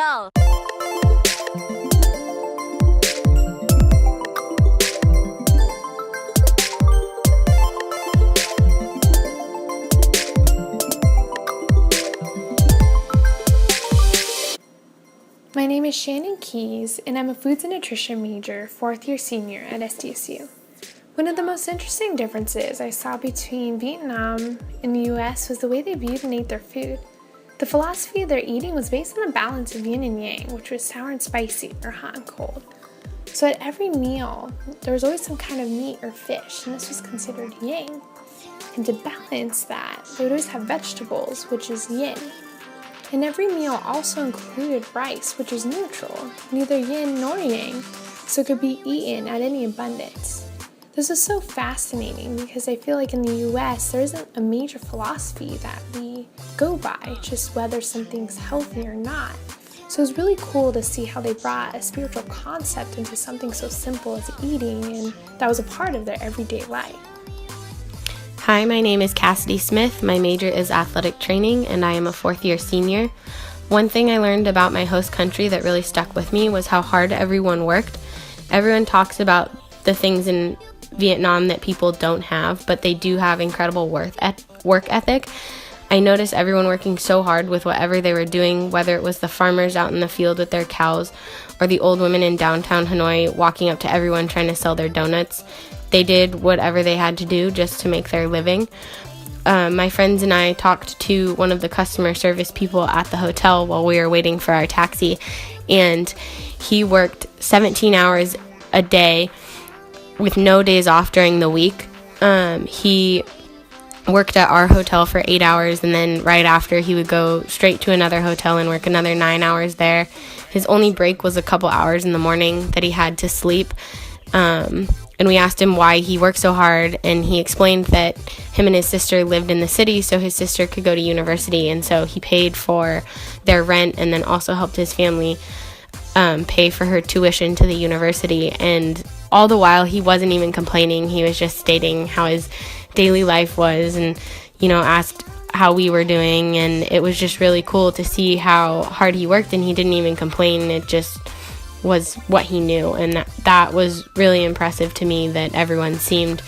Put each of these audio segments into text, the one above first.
go! My name is Shannon Keys, and I'm a foods and nutrition major, fourth year senior at SDSU. One of the most interesting differences I saw between Vietnam and the US was the way they viewed and ate their food. The philosophy of their eating was based on a balance of yin and yang, which was sour and spicy, or hot and cold. So at every meal, there was always some kind of meat or fish, and this was considered yang. And to balance that, they would always have vegetables, which is yin. And every meal also included rice, which is neutral, neither yin nor yang, so it could be eaten at any abundance. This is so fascinating because I feel like in the US, there isn't a major philosophy that we go by, just whether something's healthy or not. So it's really cool to see how they brought a spiritual concept into something so simple as eating, and that was a part of their everyday life. Hi, my name is Cassidy Smith. My major is athletic training, and I am a fourth year senior. One thing I learned about my host country that really stuck with me was how hard everyone worked. Everyone talks about the things in Vietnam that people don't have, but they do have incredible work ethic. I noticed everyone working so hard with whatever they were doing, whether it was the farmers out in the field with their cows or the old women in downtown Hanoi walking up to everyone trying to sell their donuts. They did whatever they had to do just to make their living. My friends and I talked to one of the customer service people at the hotel while we were waiting for our taxi, and he worked 17 hours a day with no days off during the week. He worked at our hotel for 8 hours, and then right after he would go straight to another hotel and work another 9 hours there. His only break was a couple hours in the morning that he had to sleep. And we asked him why he worked so hard, and he explained that him and his sister lived in the city so his sister could go to university, and so he paid for their rent and then also helped his family pay for her tuition to the university. And all the while he wasn't even complaining. He was just stating how his daily life was, and asked how we were doing, and it was just really cool to see how hard he worked, and he didn't even complain. It just was what he knew, and that was really impressive to me, that everyone seemed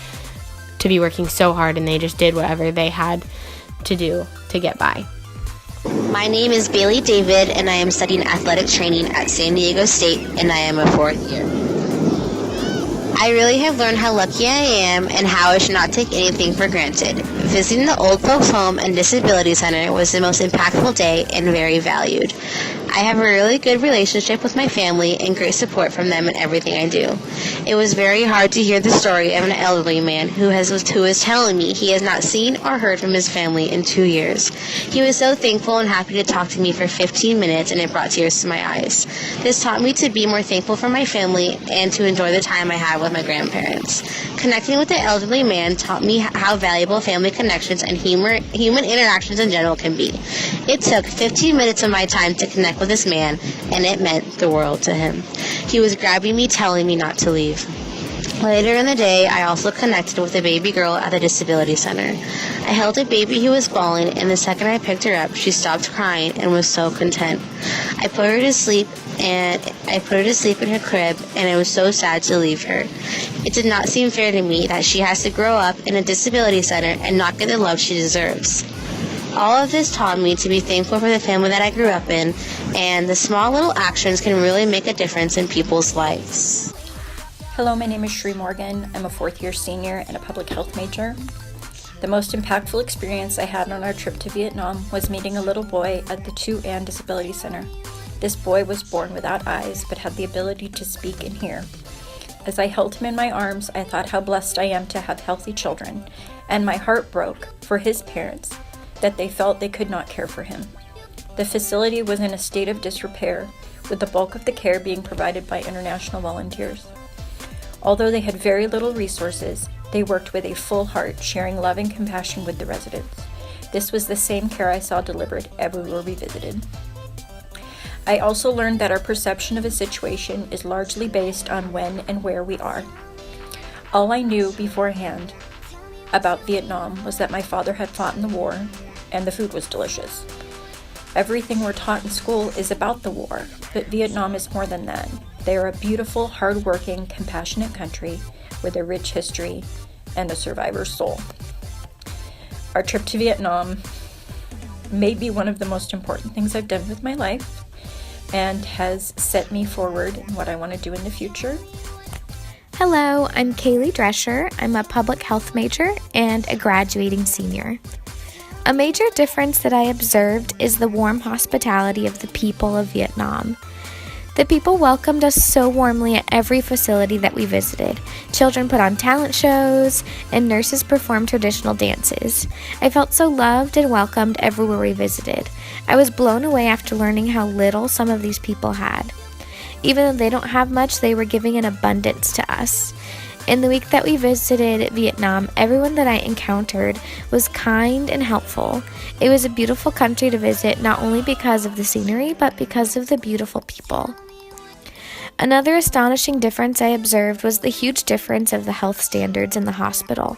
to be working so hard and they just did whatever they had to do to get by. My name is Bailey David, and I am studying athletic training at San Diego State, and I am a fourth year. I really have learned how lucky I am and how I should not take anything for granted. Visiting the Old Folks Home and Disability Center was the most impactful day and very valued. I have a really good relationship with my family and great support from them in everything I do. It was very hard to hear the story of an elderly man who is telling me he has not seen or heard from his family in 2 years. He was so thankful and happy to talk to me for 15 minutes, and it brought tears to my eyes. This taught me to be more thankful for my family and to enjoy the time I have with my grandparents. Connecting with the elderly man taught me how valuable family connections and human interactions in general can be. It took 15 minutes of my time to connect with this man, and it meant the world to him. He was grabbing me, telling me not to leave. Later in the day, I also connected with a baby girl at the disability center. I held a baby who was bawling, and the second I picked her up, she stopped crying and was so content. I put her to sleep in her crib, and it was so sad to leave her. It did not seem fair to me that she has to grow up in a disability center and not get the love she deserves. All of this taught me to be thankful for the family that I grew up in, and the small little actions can really make a difference in people's lives. Hello, my name is Shree Morgan. I'm a fourth year senior and a public health major. The most impactful experience I had on our trip to Vietnam was meeting a little boy at the Tu An Disability Center. This boy was born without eyes but had the ability to speak and hear. As I held him in my arms, I thought how blessed I am to have healthy children, and my heart broke for his parents that they felt they could not care for him. The facility was in a state of disrepair, with the bulk of the care being provided by international volunteers. Although they had very little resources, they worked with a full heart, sharing love and compassion with the residents. This was the same care I saw delivered everywhere we visited. I also learned that our perception of a situation is largely based on when and where we are. All I knew beforehand about Vietnam was that my father had fought in the war and the food was delicious. Everything we're taught in school is about the war, but Vietnam is more than that. They are a beautiful, hardworking, compassionate country with a rich history and a survivor's soul. Our trip to Vietnam may be one of the most important things I've done with my life and has set me forward in what I want to do in the future. Hello, I'm Kaylee Drescher. I'm a public health major and a graduating senior. A major difference that I observed is the warm hospitality of the people of Vietnam. The people welcomed us so warmly at every facility that we visited. Children put on talent shows, and nurses performed traditional dances. I felt so loved and welcomed everywhere we visited. I was blown away after learning how little some of these people had. Even though they don't have much, they were giving in abundance to us. In the week that we visited Vietnam, everyone that I encountered was kind and helpful. It was a beautiful country to visit, not only because of the scenery, but because of the beautiful people. Another astonishing difference I observed was the huge difference of the health standards in the hospital.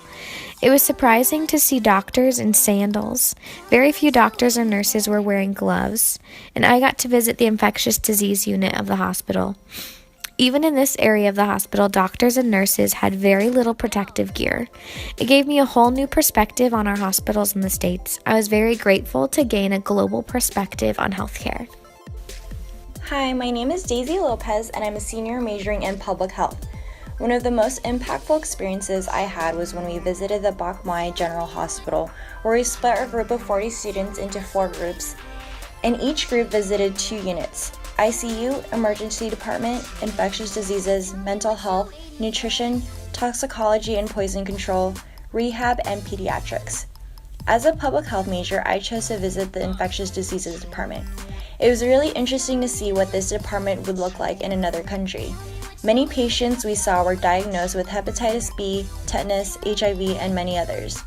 It was surprising to see doctors in sandals. Very few doctors or nurses were wearing gloves, and I got to visit the infectious disease unit of the hospital. Even in this area of the hospital, doctors and nurses had very little protective gear. It gave me a whole new perspective on our hospitals in the States. I was very grateful to gain a global perspective on healthcare. Hi, my name is Daisy Lopez, and I'm a senior majoring in public health. One of the most impactful experiences I had was when we visited the Bach Mai General Hospital, where we split our group of 40 students into 4 groups, and each group visited 2 units: ICU, Emergency Department, Infectious Diseases, Mental Health, Nutrition, Toxicology and Poison Control, Rehab, and Pediatrics. As a public health major, I chose to visit the Infectious Diseases Department. It was really interesting to see what this department would look like in another country. Many patients we saw were diagnosed with hepatitis B, tetanus, HIV, and many others.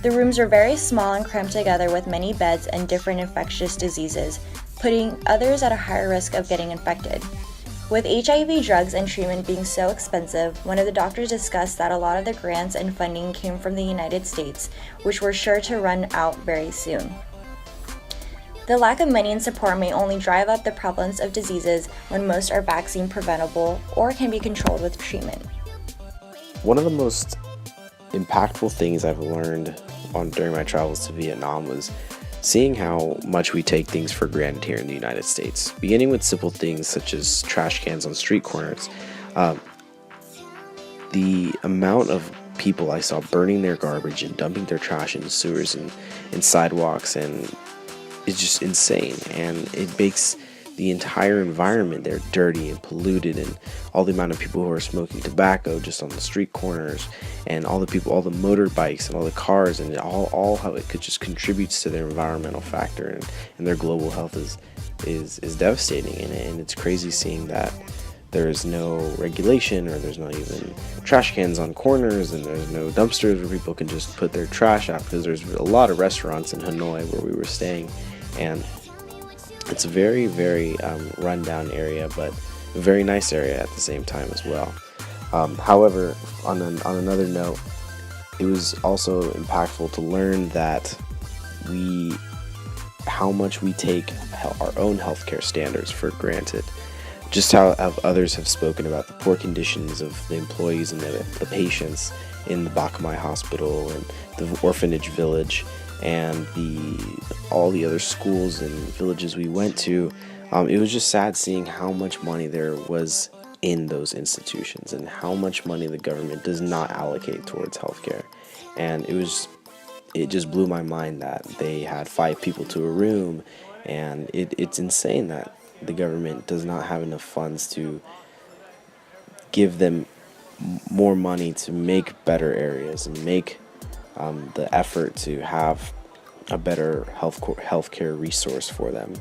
The rooms were very small and cramped together with many beds and different infectious diseases, putting others at a higher risk of getting infected. With HIV drugs and treatment being so expensive, one of the doctors discussed that a lot of the grants and funding came from the United States, which were sure to run out very soon. The lack of money and support may only drive up the prevalence of diseases when most are vaccine preventable or can be controlled with treatment. One of the most impactful things I've learned during my travels to Vietnam was seeing how much we take things for granted here in the United States, beginning with simple things such as trash cans on street corners. The amount of people I saw burning their garbage and dumping their trash in sewers and sidewalks, and it's just insane, and it makes the entire environment there dirty and polluted, and all the amount of people who are smoking tobacco just on the street corners, and all the people, all the motorbikes and all the cars, and all how it could just contributes to their environmental factor and their global health is devastating, and it's crazy seeing that there is no regulation, or there's not even trash cans on corners, and there's no dumpsters where people can just put their trash out, because there's a lot of restaurants in Hanoi where we were staying, and it's a very, very rundown area, but a very nice area at the same time as well. However, on another note, it was also impactful to learn that how much we take our own healthcare standards for granted. Just how others have spoken about the poor conditions of the employees and the patients in the Bach Mai Hospital and the orphanage village, and all the other schools and villages we went to. It was just sad seeing how much money there was in those institutions and how much money the government does not allocate towards healthcare. And it just blew my mind that they had 5 people to a room, and it's insane that the government does not have enough funds to give them more money to make better areas and make the effort to have a better healthcare resource for them.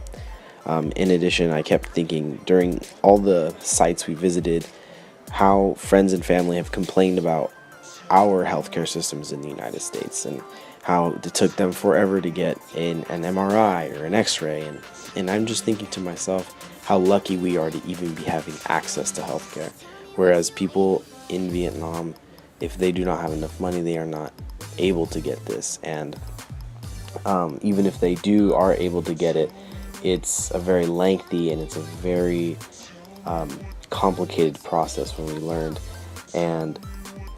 In addition, I kept thinking during all the sites we visited how friends and family have complained about our healthcare systems in the United States, and how it took them forever to get an MRI or an X-ray, and I'm just thinking to myself how lucky we are to even be having access to healthcare, whereas people in Vietnam, if they do not have enough money, they are not able to get this, and even if they are able to get it, it's a very lengthy and it's a very complicated process when we learned, and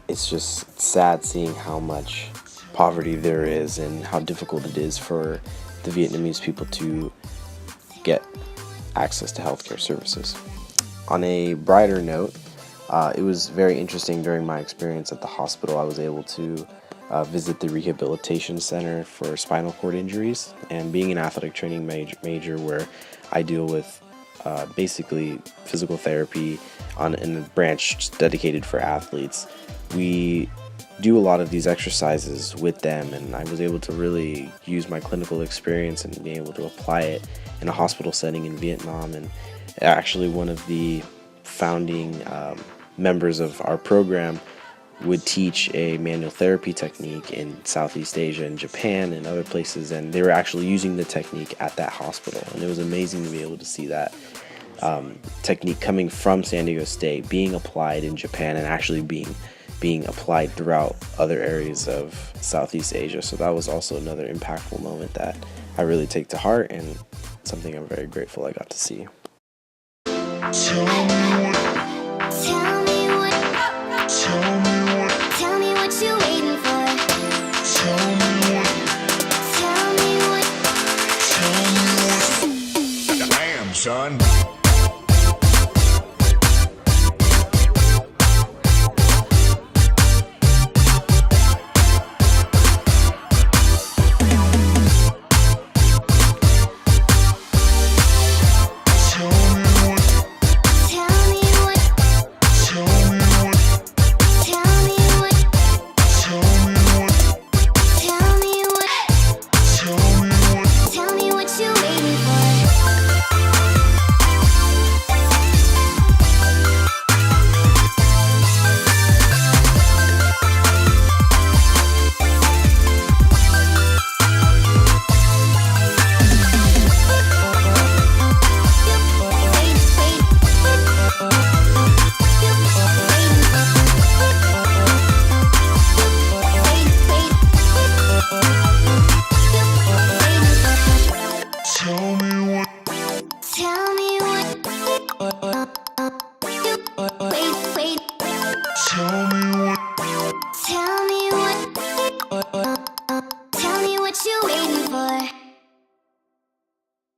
it's just sad seeing how much poverty there is and how difficult it is for the Vietnamese people to get access to healthcare services. On a brighter note, it was very interesting during my experience at the hospital. I was able to visit the rehabilitation center for spinal cord injuries, and being an athletic training major where I deal with basically physical therapy in a branch dedicated for athletes, we do a lot of these exercises with them, and I was able to really use my clinical experience and be able to apply it in a hospital setting in Vietnam. And actually one of the founding members of our program would teach a manual therapy technique in Southeast Asia and Japan and other places, and they were actually using the technique at that hospital, and it was amazing to be able to see that technique coming from San Diego State being applied in Japan and actually being applied throughout other areas of Southeast Asia. So that was also another impactful moment that I really take to heart, and something I'm very grateful I got to see.